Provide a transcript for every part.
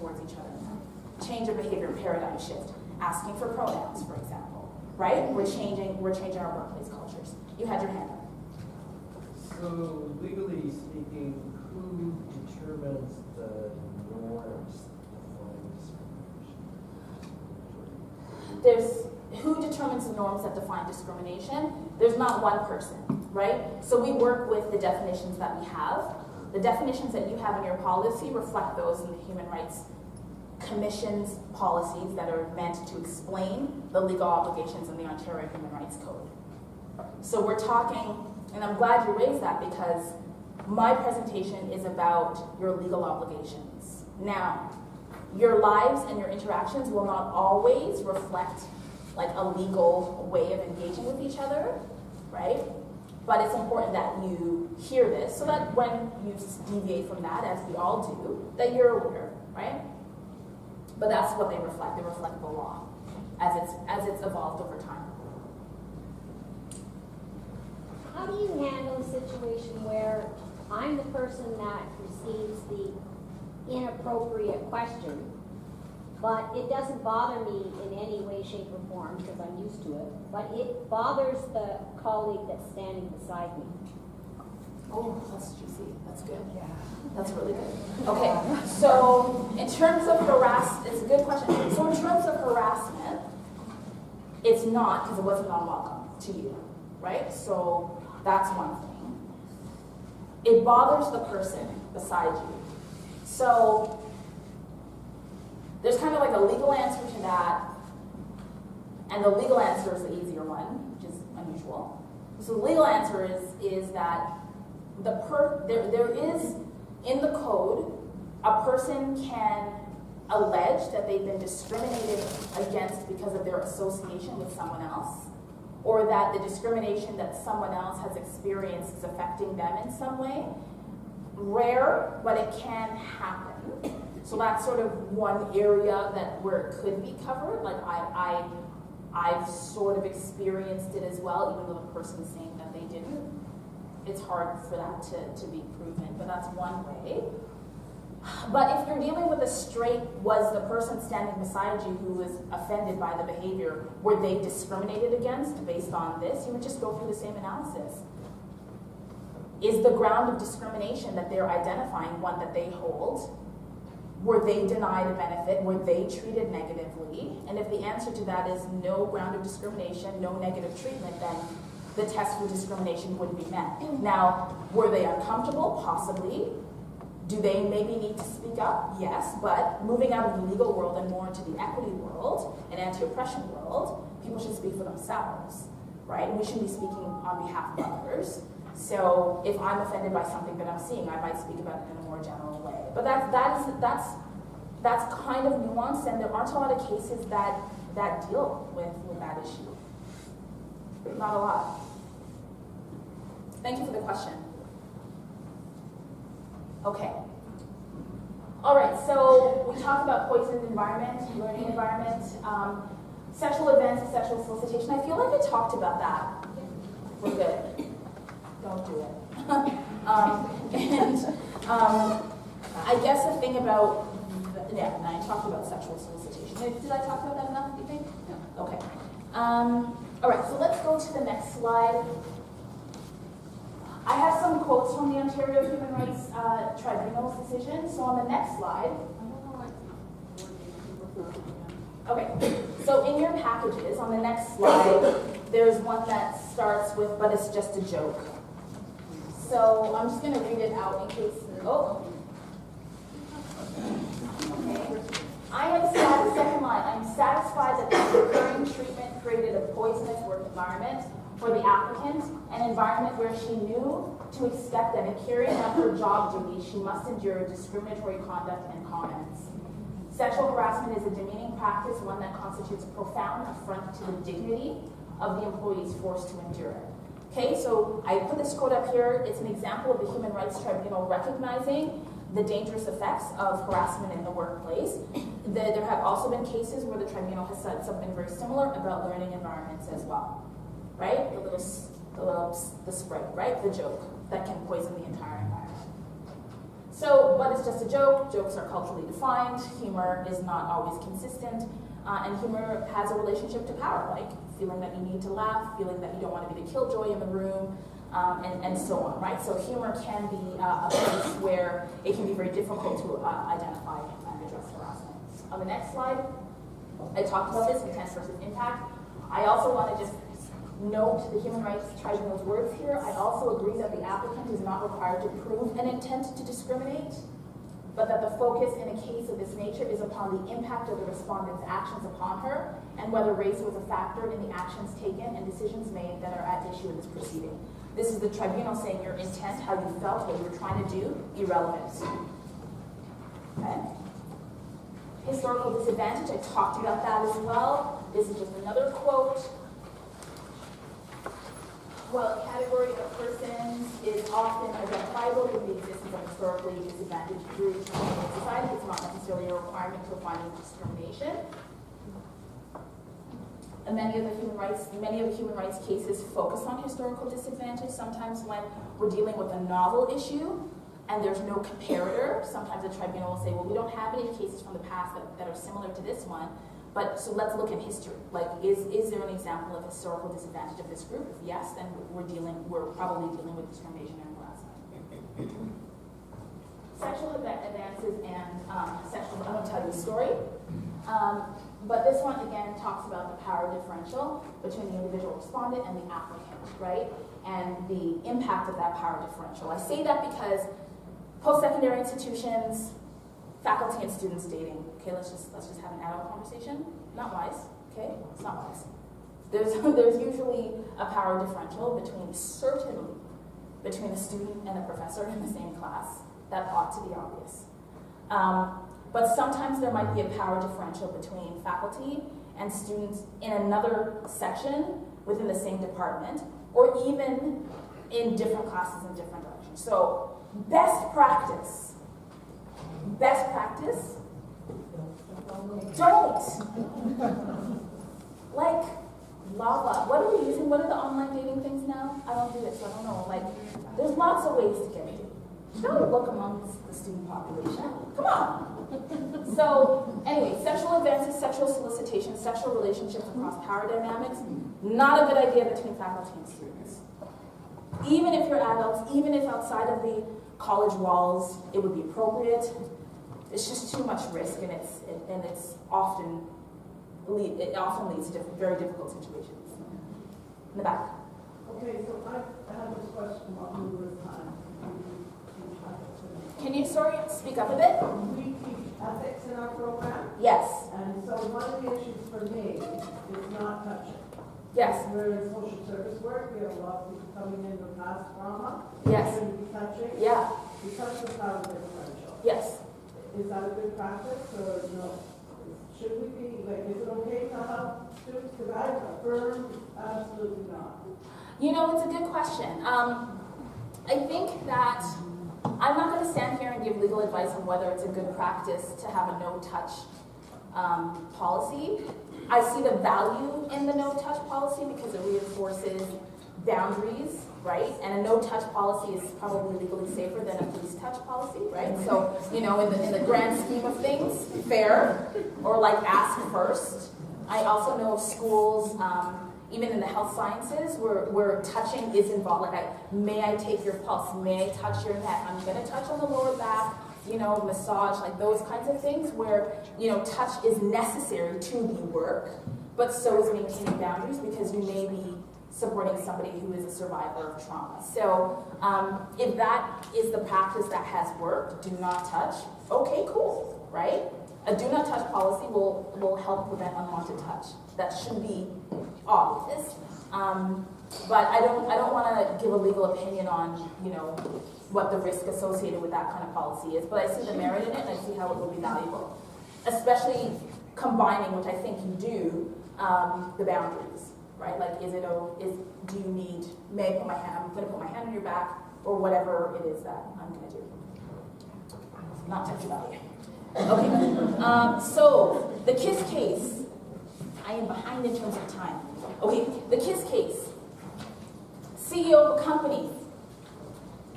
towards each other. Change of behavior, paradigm shift. Asking for pronouns, for example, right? We're changing our workplace cultures. You had your hand up. So, legally speaking, who determines the norms that define discrimination? Who determines the norms that define discrimination? There's not one person, right? So we work with the definitions that we have. The definitions that you have in your policy reflect those in the Human Rights Commission's policies that are meant to explain the legal obligations in the Ontario Human Rights Code. So we're talking, and I'm glad you raised that because my presentation is about your legal obligations. Now, your lives and your interactions will not always reflect like a legal way of engaging with each other, right? But it's important that you hear this so that when you deviate from that, as we all do, that you're aware, right? But that's what they reflect. They reflect the law as it's evolved over time. How do you handle a situation where I'm the person that receives the inappropriate question, but it doesn't bother me in any way, shape, or form because I'm used to it, but it bothers the colleague that's standing beside me? Oh, that's juicy. That's good. Yeah. That's really good. Okay, so in terms of harassment, it's a good question. So in terms of harassment, it's not because it wasn't unwelcome to you, right? So that's one thing. It bothers the person beside you. So there's kind of like a legal answer to that, and the legal answer is the easier one, which is unusual. So the legal answer is that there is in the code a person can allege that they've been discriminated against because of their association with someone else, or that the discrimination that someone else has experienced is affecting them in some way. Rare, but it can happen. So that's sort of one area where it could be covered. Like I've sort of experienced it as well, even though the person's saying that they didn't. It's hard for that to be proven, but that's one way. But if you're dealing with a straight, was the person standing beside you who was offended by the behavior, were they discriminated against based on this? You would just go through the same analysis. Is the ground of discrimination that they're identifying one that they hold? Were they denied a benefit? Were they treated negatively? And if the answer to that is no ground of discrimination, no negative treatment, then the test for discrimination wouldn't be met. Now, were they uncomfortable? Possibly. Do they maybe need to speak up? Yes, but moving out of the legal world and more into the equity world and anti-oppression world, people should speak for themselves, right? We shouldn't be speaking on behalf of others. So if I'm offended by something that I'm seeing, I might speak about it in a more general way. But that's kind of nuanced, and there aren't a lot of cases that deal with that issue. Not a lot. Thank you for the question. Okay. All right, so we talked about poisoned environment, learning environment, sexual events of sexual solicitation. I feel like I talked about that. We're good. Don't do it. I guess the thing about, I talked about sexual solicitation. Did I talk about that enough, do you think? No. Okay. All right, so let's go to the next slide. I have some quotes from the Ontario Human Rights Tribunal's decision. So on the next slide, okay, so in your packages, on the next slide, there's one that starts with, but it's just a joke. So I'm just going to read it out in case, okay. I am satisfied, second line, I am satisfied that the recurring treatment created a poisonous work environment for the applicant, an environment where she knew to expect that in carrying out her job duties, she must endure discriminatory conduct and comments. Sexual harassment is a demeaning practice, one that constitutes a profound affront to the dignity of the employees forced to endure it. Okay, so I put this quote up here. It's an example of the Human Rights Tribunal recognizing the dangerous effects of harassment in the workplace. There have also been cases where the tribunal has said something very similar about learning environments as well, right? The spray, right? The joke that can poison the entire environment. So what is just a joke? Jokes are culturally defined. Humor is not always consistent. And humor has a relationship to power, like feeling that you need to laugh, feeling that you don't want to be the killjoy in the room, and so on, right? So humor can be a place where it can be very difficult to identify and address harassment. On the next slide, I talked about this, intent versus impact. I also want to just note the Human Rights Tribunal's words here. I also agree that the applicant is not required to prove an intent to discriminate, but that the focus in a case of this nature is upon the impact of the respondent's actions upon her and whether race was a factor in the actions taken and decisions made that are at issue in this proceeding. This is the tribunal saying your intent, how you felt, what you were trying to do, irrelevant. Okay? Historical disadvantage, I talked about that as well. This is just another quote. While a category of persons is often identifiable with the existence of historically disadvantaged groups in society, it's not necessarily a requirement to a finding of discrimination. And many of the human rights cases focus on historical disadvantage. Sometimes when we're dealing with a novel issue and there's no comparator, sometimes the tribunal will say, well, we don't have any cases from the past that are similar to this one. But so let's look at history. Like, is there an example of historical disadvantage of this group? If yes, then we're probably dealing with discrimination and harassment. Sexual advances and sexual. I'm going to tell you a story. But this one again talks about the power differential between the individual respondent and the applicant, right? And the impact of that power differential. I say that because post-secondary institutions, faculty and students dating. Okay, let's just have an adult conversation. Not wise. Okay, it's not wise. There's usually a power differential certainly between a student and a professor in the same class. That ought to be obvious. But sometimes there might be a power differential between faculty and students in another section within the same department, or even in different classes in different directions. So best practice. Don't. Like, lava. What are we using? What are the online dating things now? I don't do it, so I don't know. Like, there's lots of ways to get it. Don't look amongst the student population. Come on. So, anyway, sexual advances, sexual solicitation, sexual relationships across power dynamics, not a good idea between faculty and students. Even if you're adults, even if outside of the college walls, it would be appropriate. It's just too much risk, and it often leads to very difficult situations. In the back. Okay, so I have this question about numerous times. Can you, speak up a bit? We teach ethics in our program. Yes. And so one of the issues for me is not touching. Yes. We're in social service work. We have a lot of people coming in with past trauma. Yes. Shouldn't be touching. Yeah. We touch the power differential. Yes. Is that a good practice or no? Should we be, like, is it okay to help students? Because I affirm absolutely not. You know, it's a good question. I think that I'm not going to stand here and give legal advice on whether it's a good practice to have a no-touch policy. I see the value in the no-touch policy because it reinforces boundaries, right? And a no-touch policy is probably legally safer than a please-touch policy, right? So, you know, in the grand scheme of things, fair, or like ask first. I also know of schools, even in the health sciences, where touching is involved. Like, may I take your pulse? May I touch your neck? I'm going to touch on the lower back, you know, massage, like those kinds of things where, you know, touch is necessary to the work, but so is maintaining boundaries because you may be supporting somebody who is a survivor of trauma. So if that is the practice that has worked, do not touch, okay, cool, right? A do not touch policy will help prevent unwanted touch. That should be obvious. But I don't want to give a legal opinion on, you know, what the risk associated with that kind of policy is. But I see the merit in it, and I see how it will be valuable, especially combining, which I think you do, the boundaries. Right? Like, do you need, may I put my hand, I'm going to put my hand on your back, or whatever it is that I'm going to do. Not touch value. Okay, so the KISS case, I am behind in terms of time. Okay, the KISS case. CEO of a company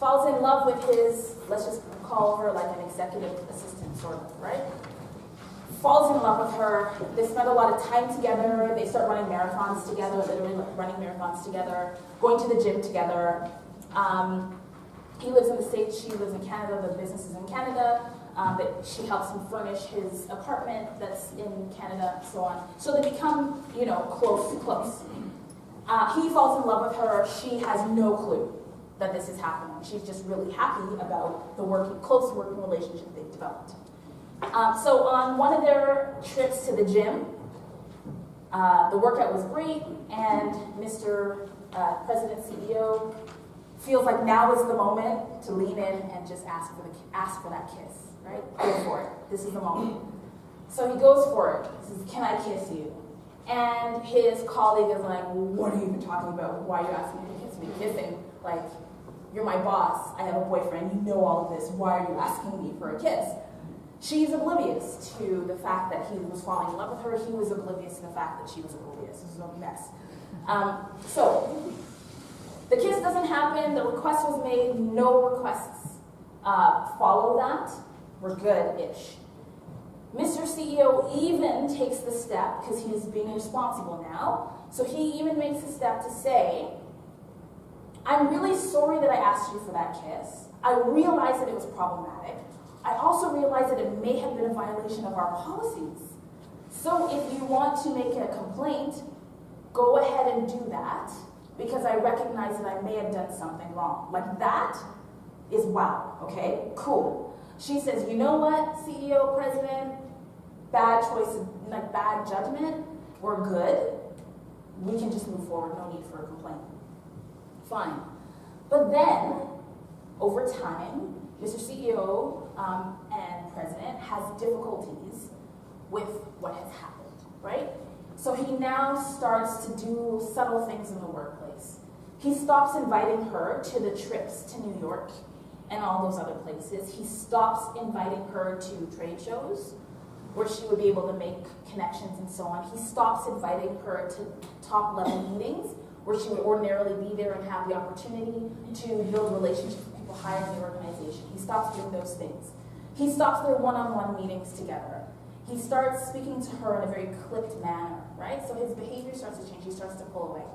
falls in love with his, let's just call her like an executive assistant, sort of, right? Falls in love with her. They spend a lot of time together. They start running marathons together, literally running marathons together, going to the gym together. He lives in the States, she lives in Canada, the business is in Canada. But she helps him furnish his apartment that's in Canada, so on. So they become, close. He falls in love with her. She has no clue that this is happening. She's just really happy about the close working relationship they've developed. So on one of their trips to the gym, the workout was great, and Mr. President CEO feels like now is the moment to lean in and just ask for that kiss, right? Go for it. This is the moment. So he goes for it. He says, "Can I kiss you?" And his colleague is like, "What are you even talking about? Why are you asking me to kiss me? Kissing? Like, you're my boss. I have a boyfriend. You know all of this. Why are you asking me for a kiss?" She's oblivious to the fact that he was falling in love with her. He was oblivious to the fact that she was oblivious. This is a mess. So the kiss doesn't happen. The request was made. No requests follow that. We're good-ish. Mr. CEO even takes the step, because he's being responsible now, so he even makes a step to say, "I'm really sorry that I asked you for that kiss. I realize that it was problematic. I also realize that it may have been a violation of our policies. So if you want to make a complaint, go ahead and do that, because I recognize that I may have done something wrong." Like, that is wow, okay? Cool. She says, "You know what, CEO, president, bad choice, like bad judgment, we're good. We can just move forward, no need for a complaint." Fine. But then, over time, Mr. CEO and president has difficulties with what has happened, right? So he now starts to do subtle things in the workplace. He stops inviting her to the trips to New York and all those other places. He stops inviting her to trade shows where she would be able to make connections and so on. He stops inviting her to top-level meetings where she would ordinarily be there and have the opportunity to build relationships with people higher in the organization. He stops doing those things. He stops their one-on-one meetings together. He starts speaking to her in a very clipped manner, right? So his behavior starts to change. He starts to pull away.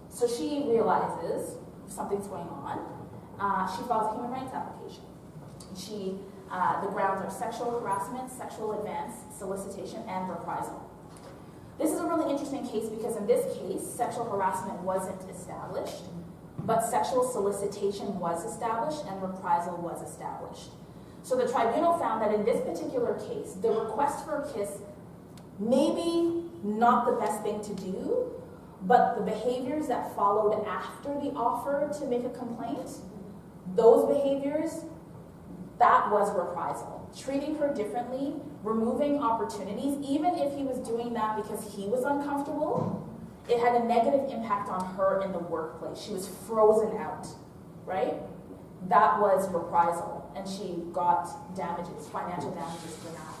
So she realizes something's going on. She files a human rights application. The grounds are sexual harassment, sexual advance, solicitation, and reprisal. This is a really interesting case because in this case, sexual harassment wasn't established, but sexual solicitation was established and reprisal was established. So the tribunal found that in this particular case, the request for a kiss maybe not the best thing to do, but the behaviors that followed after the offer to make a complaint, those behaviors, that was reprisal. Treating her differently, removing opportunities, even if he was doing that because he was uncomfortable, it had a negative impact on her in the workplace. She was frozen out, right? That was reprisal, and she got damages, financial damages for that.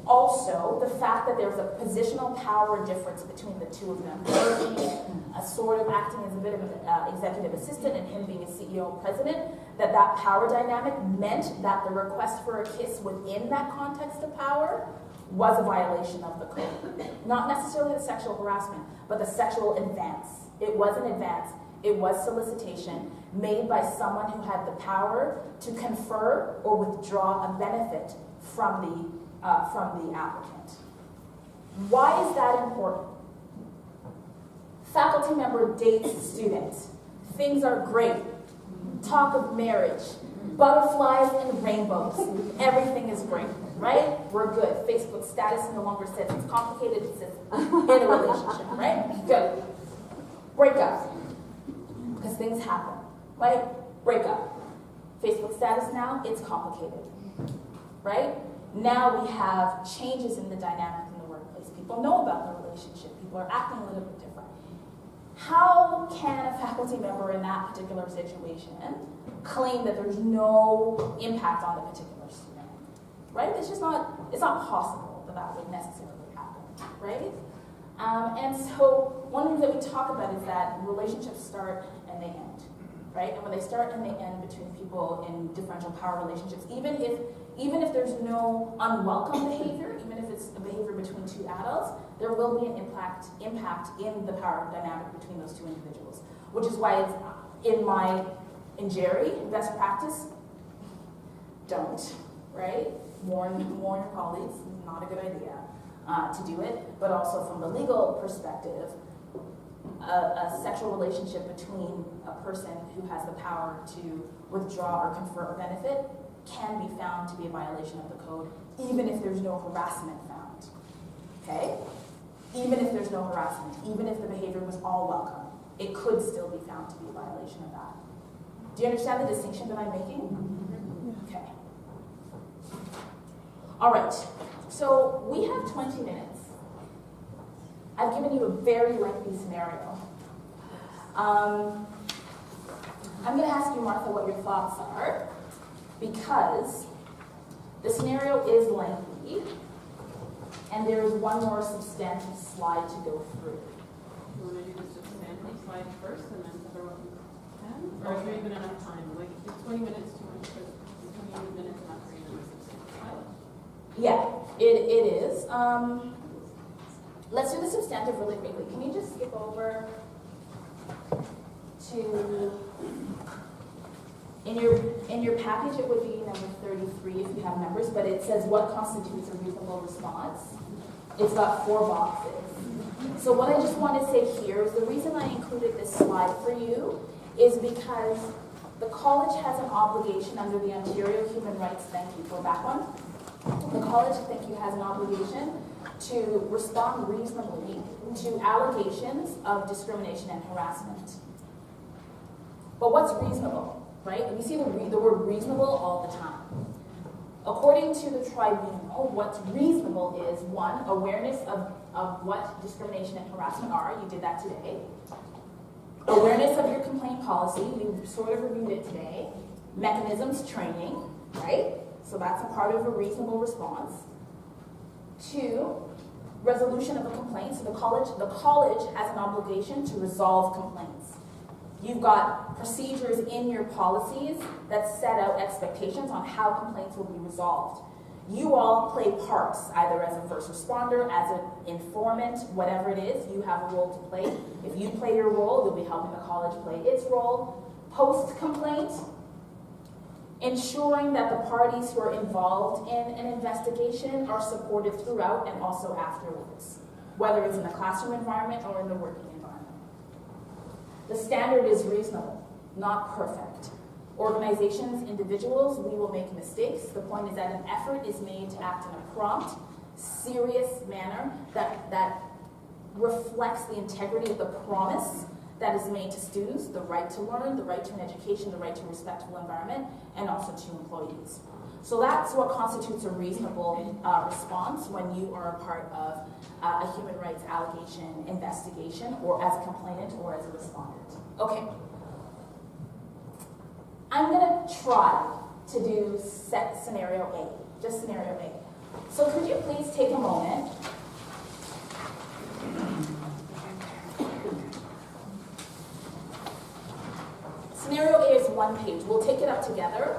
Also, the fact that there's a positional power difference between the two of them, her being a sort of acting as a bit of an executive assistant and him being a CEO and president, that power dynamic meant that the request for a kiss within that context of power was a violation of the code. Not necessarily the sexual harassment, but the sexual advance. It was an advance. It was solicitation made by someone who had the power to confer or withdraw a benefit from the applicant. Why is that important? Faculty member dates student. Things are great. Talk of marriage. Butterflies and rainbows. Everything is great, right? We're good. Facebook status no longer says it's complicated. It says in a relationship, right? Good. Break up. Because things happen, right? Break up. Facebook status now, it's complicated, right? Now we have changes in the dynamic in the workplace. People know about the relationship. People are acting a little bit different. How can a faculty member in that particular situation claim that there's no impact on the particular student, right? It's not possible that would necessarily happen, right? And so one of the things that we talk about is that relationships start and they end, right? And when they start and they end between people in differential power relationships, even if there's no unwelcome behavior, even if it's a behavior between two adults, there will be an impact in the power dynamic between those two individuals. Which is why it's in Jerry, best practice, don't, right? Warn your colleagues, not a good idea to do it. But also from the legal perspective, a sexual relationship between a person who has the power to withdraw or confer a benefit can be found to be a violation of the code, even if there's no harassment found, okay? Even if there's no harassment, even if the behavior was all welcome, it could still be found to be a violation of that. Do you understand the distinction that I'm making? Okay. All right, so we have 20 minutes. I've given you a very lengthy scenario. I'm going to ask you, Martha, what your thoughts are, because the scenario is lengthy, and there is one more substantive slide to go through. You want to do the substantive slide first and then cover what we can? Or is there even enough time? Like, is 20 minutes too much? Is 20 minutes enough for you to do a substantive slide? Yeah, it is. Let's do the substantive really quickly. Can you just skip over to, in your package it would be number 33 if you have numbers, but it says what constitutes a reasonable response. It's got 4 boxes. So what I just want to say here is the reason I included this slide for you is because the college has an obligation under the Ontario Human Rights, thank you, go back one. The college, thank you, has an obligation to respond reasonably to allegations of discrimination and harassment. But what's reasonable, right? We see the word reasonable all the time. According to the tribunal, what's reasonable is 1, awareness of what discrimination and harassment are. You did that today. Awareness of your complaint policy. You sort of reviewed it today. Mechanisms training, right? So that's a part of a reasonable response. 2, resolution of a complaint. So the college has an obligation to resolve complaints. You've got procedures in your policies that set out expectations on how complaints will be resolved. You all play parts, either as a first responder, as an informant, whatever it is, you have a role to play. If you play your role, you'll be helping the college play its role. Post-complaint, ensuring that the parties who are involved in an investigation are supported throughout and also afterwards, whether it's in the classroom environment or in the working environment. The standard is reasonable, not perfect. Organizations, individuals, we will make mistakes. The point is that an effort is made to act in a prompt, serious manner that reflects the integrity of the promise that is made to students, the right to learn, the right to an education, the right to a respectful environment, and also to employees. So that's what constitutes a reasonable response when you are a part of a human rights allegation investigation, or as a complainant or as a respondent. Okay. I'm going to try to do scenario A, just scenario A. So could you please take a moment Scenario A is 1 page. We'll take it up together.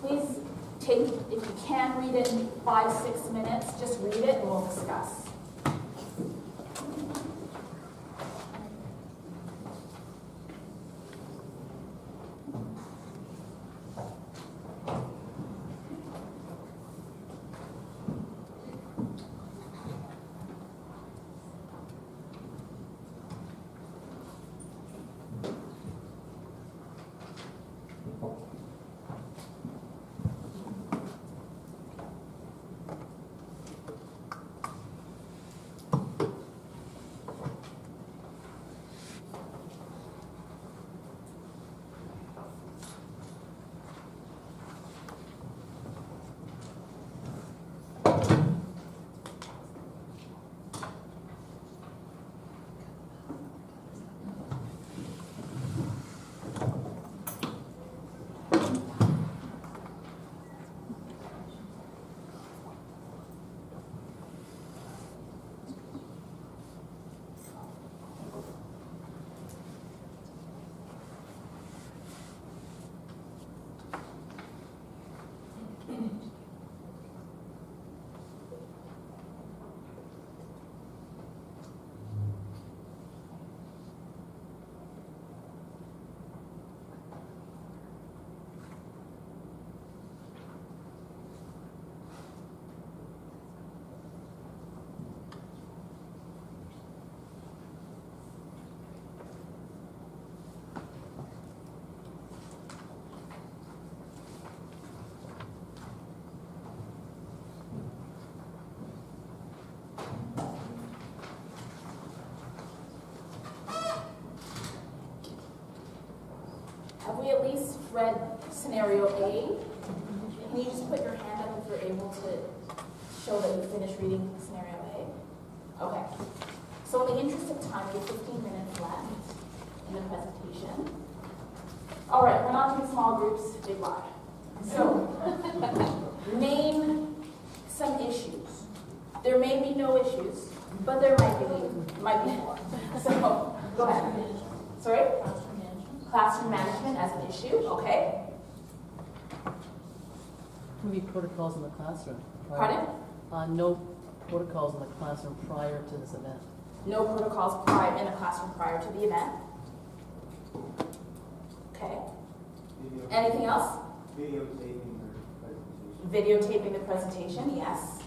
Please take, if you can read it in 5-6 minutes, just read it and we'll discuss. read scenario A. Can you just put your hand up if you're able to show that you finished reading scenario A? Okay. So in the interest of time, we have 15 minutes left in the presentation. All right, we're not doing small groups, big lie. So, name some issues. There may be no issues, but there might be more. So, go ahead. Sorry? Classroom management as an issue, okay. Maybe protocols in the classroom. Pardon? No protocols in the classroom prior to this event. No protocols in the classroom prior to the event. Okay. Anything else? Videotaping the presentation, yes.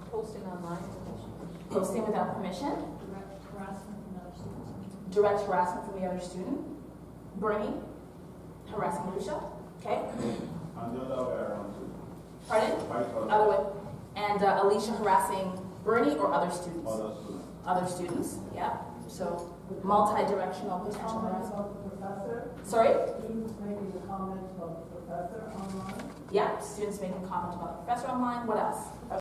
Posting online. Posting without permission. Direct harassment from other students. Direct harassment from the other student. Bernie, harassing Lucia. Okay. Pardon? Other way. And Alicia harassing Bernie or other students? Other students, yeah. So multi-directional potential Comments harassment. about the professor? Sorry? Students making a comment about the professor online? Yeah, students making comments about the professor online. What else?